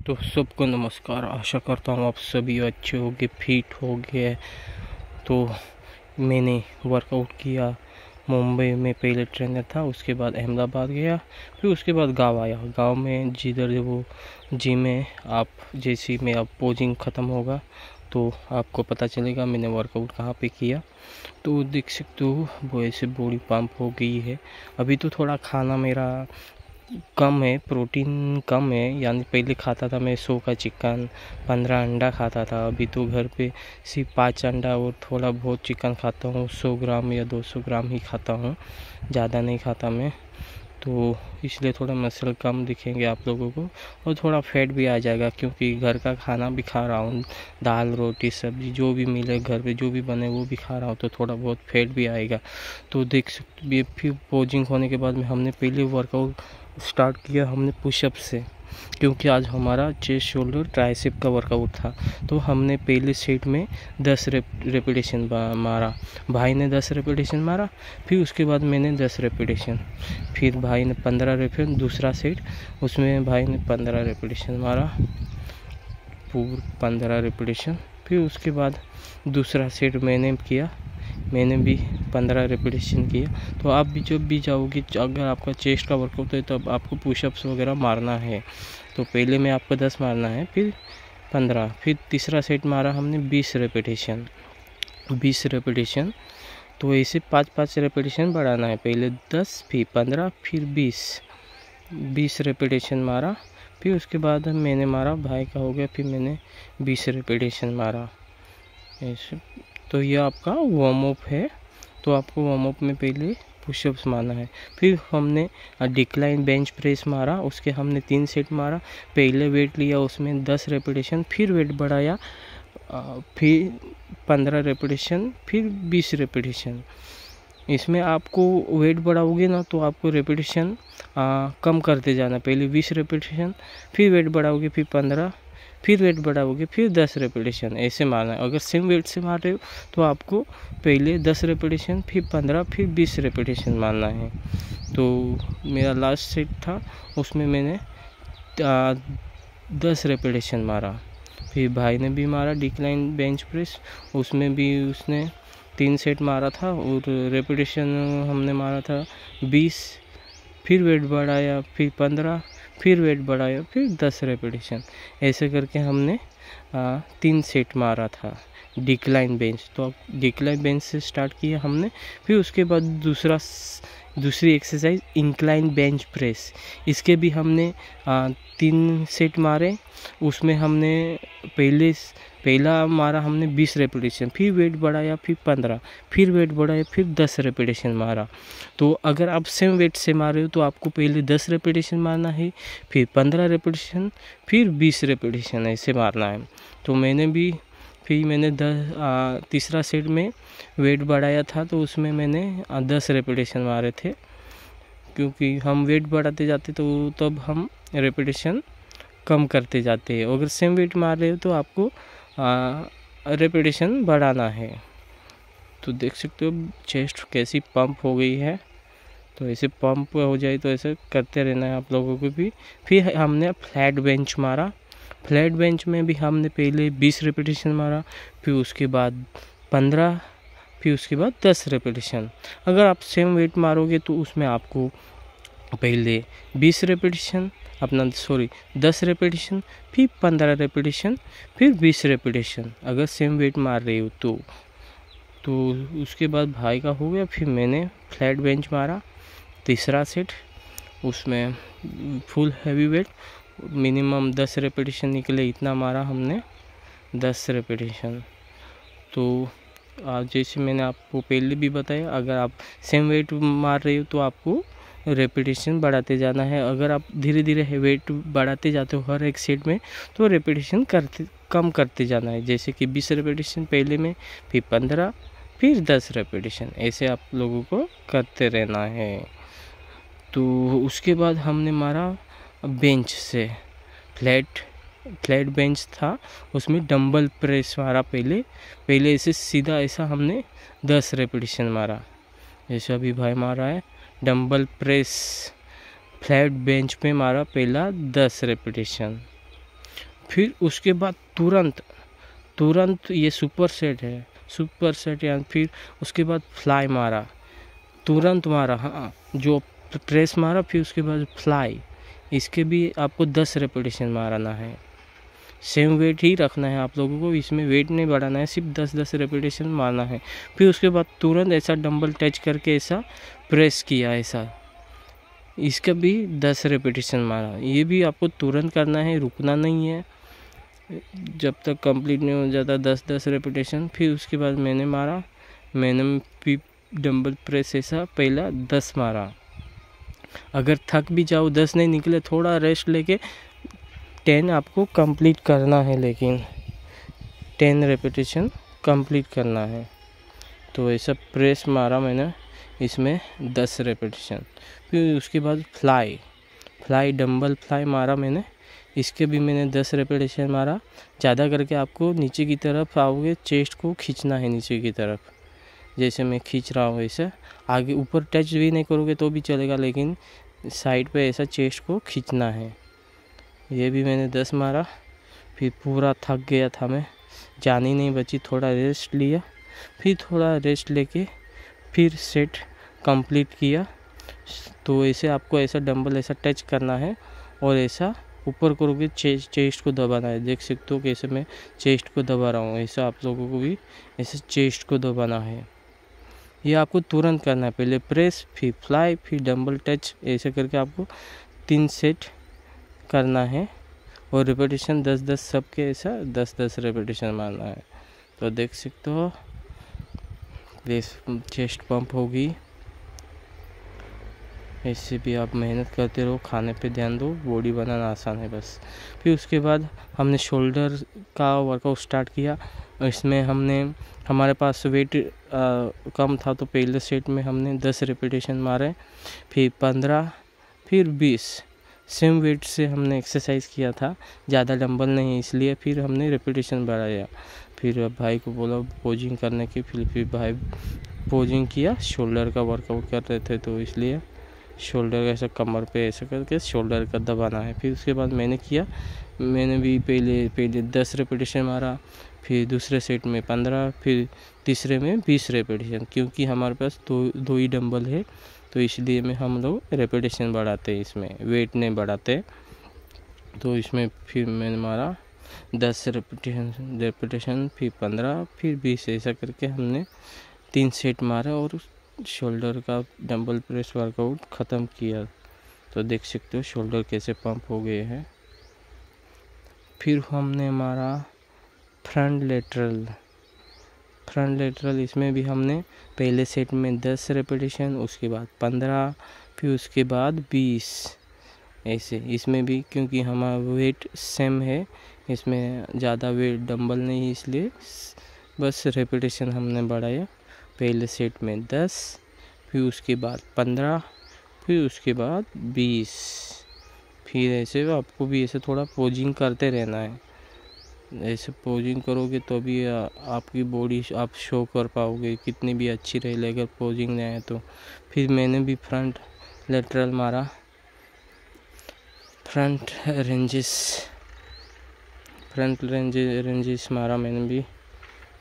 तो सबको नमस्कार। आशा करता हूँ आप सभी अच्छे होंगे, फिट होंगे। तो मैंने वर्कआउट किया। मुंबई में पहले ट्रेनर था, उसके बाद अहमदाबाद गया, फिर उसके बाद गांव आया। गांव में जिधर वो जिम है, आप जैसे में अब पोजिंग ख़त्म होगा तो आपको पता चलेगा मैंने वर्कआउट कहाँ पे किया। तो देख सकते हो वो ऐसे बॉडी पंप हो गई है। अभी तो थोड़ा खाना मेरा कम है, प्रोटीन कम है। यानी पहले खाता था मैं 100 का चिकन, 15 अंडा खाता था। अभी तो घर पे सिर्फ 5 अंडा और थोड़ा बहुत चिकन खाता हूँ। 100 ग्राम या 200 ग्राम ही खाता हूँ, ज़्यादा नहीं खाता मैं। तो इसलिए थोड़ा मसल कम दिखेंगे आप लोगों को और थोड़ा फैट भी आ जाएगा, क्योंकि घर का खाना भी खा रहा हूँ। दाल रोटी सब्जी जो भी मिले घर पे, जो भी बने वो भी खा रहा हूँ, तो थोड़ा बहुत फैट भी आएगा। तो देख सकते, फिर पोजिंग होने के बाद में हमने पहले वर्कआउट स्टार्ट किया हमने पुशअप से, क्योंकि आज हमारा चेस्ट शोल्डर ट्राइसेप का वर्कआउट था। तो हमने पहले सेट में 10 रेपिटेशन मारा। भाई ने 10 रेपिटेशन मारा, फिर उसके बाद मैंने 10 रेपिटेशन, फिर भाई ने 15 रेपिटेशन। दूसरा सेट उसमें भाई ने 15 रेपिटेशन मारा, पूरा 15 रेपिटेशन। फिर उसके बाद दूसरा सेट मैंने किया, मैंने भी 15 रेपिटेशन किया। तो आप भी जब भी जाओगे, अगर आपका चेस्ट का वर्कआउट है तो आपको पुशअप्स वगैरह मारना है। तो पहले में आपको 10 मारना है, फिर 15, फिर तीसरा सेट मारा हमने 20 रेपिटेशन। 20 रेपिटेशन, तो ऐसे 5-5 रेपिटेशन बढ़ाना है। पहले 10, फिर 15, फिर 20 रेपिटेशन मारा। फिर उसके बाद मैंने मारा, भाई का हो गया, फिर मैंने 20 रेपिटेशन मारा ऐसे। तो यह आपका वार्म अप है। तो आपको वार्म अप में पहले पुशअप्स मारना है। फिर हमने डिक्लाइन बेंच प्रेस मारा, उसके हमने 3 सेट मारा। पहले वेट लिया उसमें 10 रेपिटेशन, फिर वेट बढ़ाया, फिर 15 रेपिटेशन, फिर 20 रेपिटेशन। इसमें आपको वेट बढ़ाओगे ना तो आपको रेपिटेशन कम करते जाना। पहले 20 रेपिटेशन, फिर वेट बढ़ाओगे, फिर 15, फिर वेट बढ़ाओगे, फिर 10 रेपिटेशन, ऐसे मारना है। अगर सेम वेट से मार रहे हो तो आपको पहले 10 रेपिटेशन, फिर 15, फिर 20 रेपिटेशन मारना है। तो मेरा लास्ट सेट था, उसमें मैंने 10 रेपिटेशन मारा। फिर भाई ने भी मारा डिक्लाइन बेंच प्रेस, उसमें भी उसने 3 सेट मारा था और रेपिटेशन हमने मारा था 20। फिर वेट बढ़ाया, फिर 15, फिर वेट बढ़ाया, फिर 10 रेपिटेशन। ऐसे करके हमने 3 सेट मारा था डिक्लाइन बेंच। तो डिक्लाइन बेंच से स्टार्ट किया हमने। फिर उसके बाद दूसरी एक्सरसाइज इंक्लाइन बेंच प्रेस, इसके भी हमने 3 सेट मारे। उसमें हमने पहला मारा हमने 20 रेपिटेशन, फिर वेट बढ़ाया, फिर 15, फिर वेट बढ़ाया, फिर 10 रेपिटेशन मारा। तो अगर आप सेम वेट से मार रहे हो तो आपको पहले 10 रेपिटेशन मारना है, फिर 15 रेपिटेशन, फिर 20 रेपिटेशन, ऐसे मारना है। तो मैंने तीसरा सेट में वेट बढ़ाया था, तो उसमें मैंने 10 रेपिटेशन मारे थे, क्योंकि हम वेट बढ़ाते जाते तो तब हम रेपिटेशन कम करते जाते हैं। अगर सेम वेट मार रहे हो तो आपको रेपिटेशन बढ़ाना है। तो देख सकते हो चेस्ट कैसी पंप हो गई है। तो ऐसे पंप हो जाए तो ऐसे करते रहना है आप लोगों को भी। फिर हमने फ्लैट बेंच मारा। फ्लैट बेंच में भी हमने पहले 20 रेपिटेशन मारा, फिर उसके बाद 15, फिर उसके बाद 10 रेपिटेशन। अगर आप सेम वेट मारोगे तो उसमें आपको पहले 10 रेपिटेशन, 10 रेपिटेशन, फिर 15 रेपिटेशन, फिर 20 रेपिटेशन, अगर सेम वेट मार रहे हो तो उसके बाद भाई का हो गया। फिर मैंने फ्लैट बेंच मारा, तीसरा सेट, उसमें full heavy weight, minimum 10 repetition निकले, इतना मारा हमने 10 रेपिटेशन। तो जैसे मैंने आपको पहले भी बताया, अगर आप सेम वेट मार रहे हो तो आपको रेपिटेशन बढ़ाते जाना है। अगर आप धीरे धीरे वेट बढ़ाते जाते हो हर एक सेट में, तो रेपिटेशन कम करते जाना है। जैसे कि 20 रेपिटेशन पहले में, फिर 15, फिर 10 रेपिटेशन, ऐसे आप लोगों को करते रहना है। तो उसके बाद हमने मारा बेंच से, फ्लैट बेंच था, उसमें डंबल प्रेस मारा। पहले ऐसे सीधा ऐसा हमने 10 रेपिटेशन मारा, जैसे अभी भाई मारा है। डंबल प्रेस फ्लैट बेंच पे मारा पहला 10 रेपिटेशन। फिर उसके बाद तुरंत ये सुपर सेट है, सुपर सेट या फिर उसके बाद फ्लाई मारा, तुरंत मारा, हाँ जो प्रेस मारा, फिर उसके बाद फ्लाई, इसके भी आपको 10 रेपिटेशन मारना है। सेम वेट ही रखना है आप लोगों को, इसमें वेट नहीं बढ़ाना है, सिर्फ 10-10 रेपिटेशन मारना है। फिर उसके बाद तुरंत ऐसा डंबल टच करके ऐसा प्रेस किया, ऐसा इसका भी 10 रेपिटेशन मारा। ये भी आपको तुरंत करना है, रुकना नहीं है जब तक कंप्लीट नहीं हो जाता 10-10 रेपिटेशन। फिर उसके बाद मैंने भी डंबल प्रेस ऐसा पहला 10 मारा। अगर थक भी जाओ, 10 नहीं निकले, थोड़ा रेस्ट लेके 10 आपको कंप्लीट करना है, लेकिन 10 रेपिटेशन कंप्लीट करना है। तो ऐसा प्रेस मारा मैंने, इसमें 10 रेपिटेशन। फिर उसके बाद फ्लाई डंबल फ्लाई मारा मैंने, इसके भी मैंने 10 रेपिटेशन मारा। ज़्यादा करके आपको नीचे की तरफ आओगे, चेस्ट को खींचना है नीचे की तरफ, जैसे मैं खींच रहा हूँ ऐसे। आगे ऊपर टच भी नहीं करोगे तो भी चलेगा, लेकिन साइड पे ऐसा चेस्ट को खींचना है। ये भी मैंने 10 मारा। फिर पूरा थक गया था मैं, जान ही नहीं बची, थोड़ा रेस्ट लिया। फिर थोड़ा रेस्ट लेके फिर सेट कंप्लीट किया। तो ऐसे आपको ऐसा डंबल ऐसा टच करना है और ऐसा ऊपर करोगे, चेस्ट को दबाना है। देख सकते हो कैसे मैं चेस्ट को दबा रहा हूँ, ऐसा आप लोगों को भी ऐसे चेस्ट को दबाना है। ये आपको तुरंत करना है, पहले प्रेस, फिर फ्लाई, फिर डंबल टच, ऐसे करके आपको 3 सेट करना है। और रेपिटेशन 10-10 सबके ऐसा 10-10 रेपिटेशन मारना है। तो देख सकते हो चेस्ट पंप होगी। ऐसे भी आप मेहनत करते रहो, खाने पे ध्यान दो, बॉडी बनाना आसान है बस। फिर उसके बाद हमने शोल्डर का वर्कआउट स्टार्ट किया। इसमें हमारे पास वेट कम था, तो पहले सेट में हमने 10 रेपिटेशन मारे, फिर 15, फिर 20। सेम वेट से हमने एक्सरसाइज किया था, ज़्यादा डंबल नहीं, इसलिए फिर हमने रेपिटेशन बढ़ाया। फिर भाई को बोला पोजिंग करने की, फिर भाई पोजिंग किया। शोल्डर का वर्कआउट कर रहे थे, तो इसलिए शोल्डर का ऐसा कमर पे ऐसा करके शोल्डर का दबाना है। फिर उसके बाद मैंने भी पहले 10 रेपिटेशन मारा, फिर दूसरे सेट में 15, फिर तीसरे में 20 रेपिटेशन। क्योंकि हमारे पास दो ही डंबल है, तो इसलिए हम लोग रेपिटेशन बढ़ाते हैं, इसमें वेट नहीं बढ़ाते। तो इसमें फिर मैंने मारा 10 रेपिटेशन, फिर 15, फिर 20, ऐसा करके हमने 3 सेट मारा और शोल्डर का डंबल प्रेस वर्कआउट ख़त्म किया। तो देख सकते हो शोल्डर कैसे पंप हो गए हैं। फिर हमने मारा फ्रंट लेटरल। इसमें भी हमने पहले सेट में 10 रेपिटेशन, उसके बाद 15, फिर उसके बाद 20, ऐसे। इसमें भी क्योंकि हमारा वेट सेम है, इसमें ज़्यादा वेट डंबल नहीं, इसलिए बस रेपिटेशन हमने बढ़ाया। पहले सेट में 10, फिर उसके बाद 15, फिर उसके बाद 20। फिर ऐसे आपको भी ऐसे थोड़ा पोजिंग करते रहना है। ऐसे पोजिंग करोगे तो भी आपकी बॉडी आप शो कर पाओगे, कितनी भी अच्छी रहे, अगर पोजिंग नहीं आए तो। फिर मैंने भी फ्रंट लेटरल मारा, फ्रंट रेंजेस मारा मैंने भी।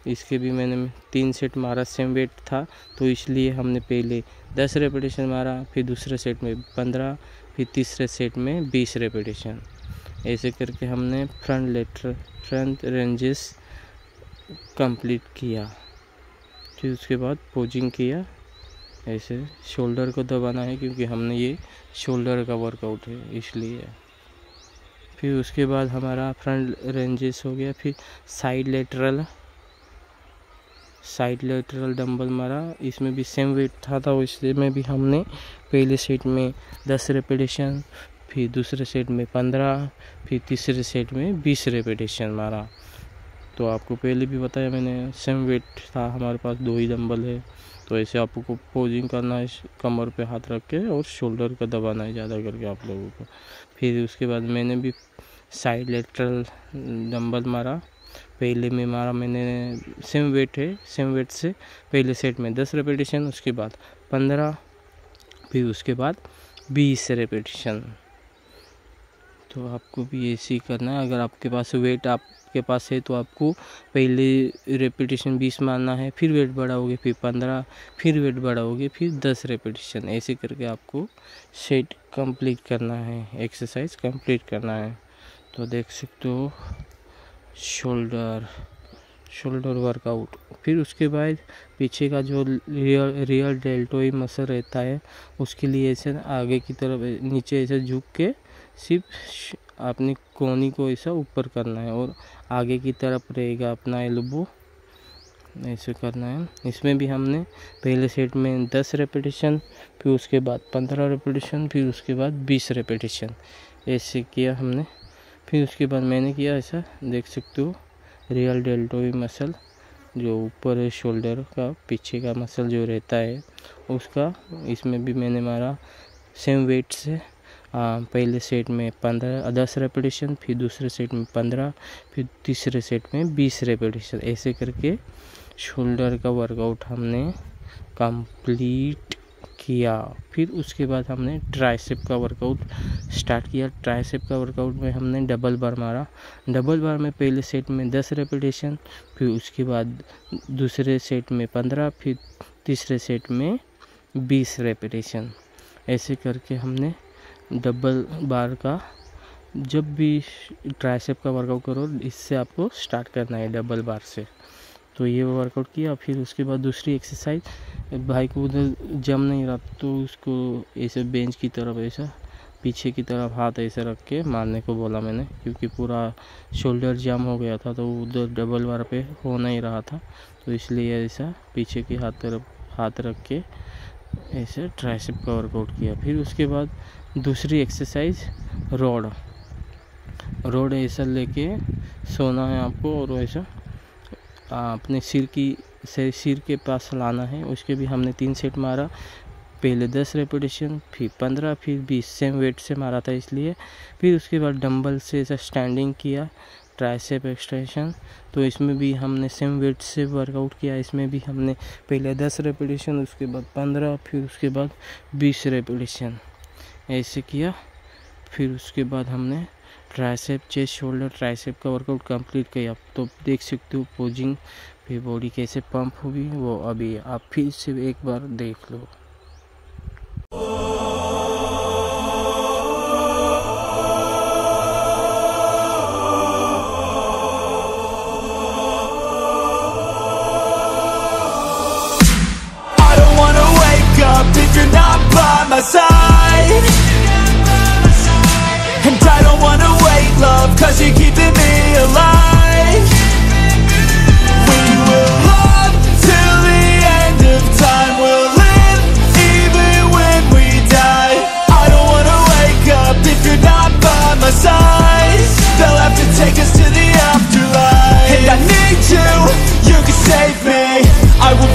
इसके भी मैंने 3 सेट मारा, सेम वेट था, तो इसलिए हमने पहले 10 रेपिटेशन मारा, फिर दूसरे सेट में 15, फिर तीसरे सेट में 20 रेपिटेशन। ऐसे करके हमने फ्रंट रेंजेस कंप्लीट किया। फिर उसके बाद पोजिंग किया। ऐसे शोल्डर को दबाना है, क्योंकि हमने ये शोल्डर का वर्कआउट है, इसलिए। फिर उसके बाद हमारा फ्रंट रेंजेस हो गया। फिर साइड लेटरल डंबल मारा। इसमें भी सेम वेट था, तो इसमें भी हमने पहले सेट में 10 रेपिटेशन, फिर दूसरे सेट में 15, फिर तीसरे सेट में 20 रेपिटेशन मारा। तो आपको पहले भी बताया मैंने, सेम वेट था हमारे पास, 2 ही डंबल है। तो ऐसे आपको पोजिंग करना है, कमर पे हाथ रख के, और शोल्डर का दबाना है ज़्यादा करके आप लोगों को। फिर उसके बाद मैंने भी साइड लेटरल डंबल मारा। पहले में मारा मैंने, सेम वेट से पहले सेट में 10 रेपिटेशन, उसके बाद 15, फिर उसके बाद 20 रेपिटेशन। तो आपको भी ऐसे ही करना है। अगर आपके पास वेट आपके पास है तो आपको पहले रेपिटेशन 20 मारना है, फिर वेट बढ़ाओगे, फिर 15, फिर वेट बढ़ाओगे, फिर 10 रेपिटेशन। ऐसे करके आपको सेट कंप्लीट करना है, एक्सरसाइज कंप्लीट करना है। तो देख सकते हो शोल्डर वर्कआउट। फिर उसके बाद पीछे का जो रियल डेल्टोइड मसल रहता है उसके लिए ऐसे आगे की तरफ नीचे ऐसे झुक के सिर्फ अपनी कोहनी को ऐसा ऊपर करना है और आगे की तरफ रहेगा अपना एल्बो, ऐसे करना है। इसमें भी हमने पहले सेट में 10 रेपिटेशन, फिर उसके बाद 15 रेपिटेशन, फिर उसके बाद 20 रेपिटेशन ऐसे किया हमने। फिर उसके बाद मैंने किया ऐसा, देख सकते हो रियल डेल्टोइड मसल जो ऊपर है शोल्डर का पीछे का मसल जो रहता है उसका, इसमें भी मैंने मारा सेम वेट से। पहले सेट में 10 रेपिटेशन, फिर दूसरे सेट में 15, फिर तीसरे सेट में 20 रेपिटेशन। ऐसे करके शोल्डर का वर्कआउट हमने कंप्लीट किया। फिर उसके बाद हमने ट्राइसेप का वर्कआउट स्टार्ट किया। ट्राइसेप का वर्कआउट में हमने डबल बार मारा। डबल बार में पहले सेट में 10 रेपिटेशन, फिर उसके बाद दूसरे सेट में 15, फिर तीसरे सेट में 20 रेपिटेशन। ऐसे करके हमने डबल बार का, जब भी ट्राइसेप का वर्कआउट करो इससे आपको स्टार्ट करना है डबल बार से। तो ये वर्कआउट किया। फिर उसके बाद दूसरी एक्सरसाइज, भाई को उधर जम नहीं रहा तो उसको ऐसे बेंच की तरफ ऐसा पीछे की तरफ हाथ ऐसे रख के मारने को बोला मैंने, क्योंकि पूरा शोल्डर जाम हो गया था तो उधर डबल बार पे हो नहीं रहा था, तो इसलिए ऐसा पीछे की हाथ रख के ऐसे ट्राइसेप का वर्कआउट किया। फिर उसके बाद दूसरी एक्सरसाइज रोड ऐसा लेके सोना है आपको और ऐसा अपने सिर के पास लाना है। उसके भी हमने 3 सेट मारा। पहले 10 रेपिटेशन, फिर 15, फिर 20 सेम वेट से मारा था इसलिए। फिर उसके बाद डंबल से ऐसा स्टैंडिंग किया, ट्राइसेप एक्सटेंशन। तो इसमें भी हमने सेम वेट से वर्कआउट किया। इसमें भी हमने पहले 10 रेपिटेशन, उसके बाद 15, फिर उसके बाद 20 रेपिटेशन ऐसे किया। फिर उसके बाद हमने ट्राइसेप, चेस्ट, शोल्डर, ट्राइसेप का वर्कआउट कंप्लीट किया। तो देख सकते हो पोजिंग, फिर बॉडी कैसे पंप होगी वो अभी आप फिर से एक बार देख लो। I don't wanna wake up if you're not by my side, and I don't wanna wait, love, 'cause you're keeping me alive. We will love till the end of time. We'll live even when we die. I don't wanna wake up if you're not by my side. They'll have to take us to the afterlife, and I need you. You can save me. I will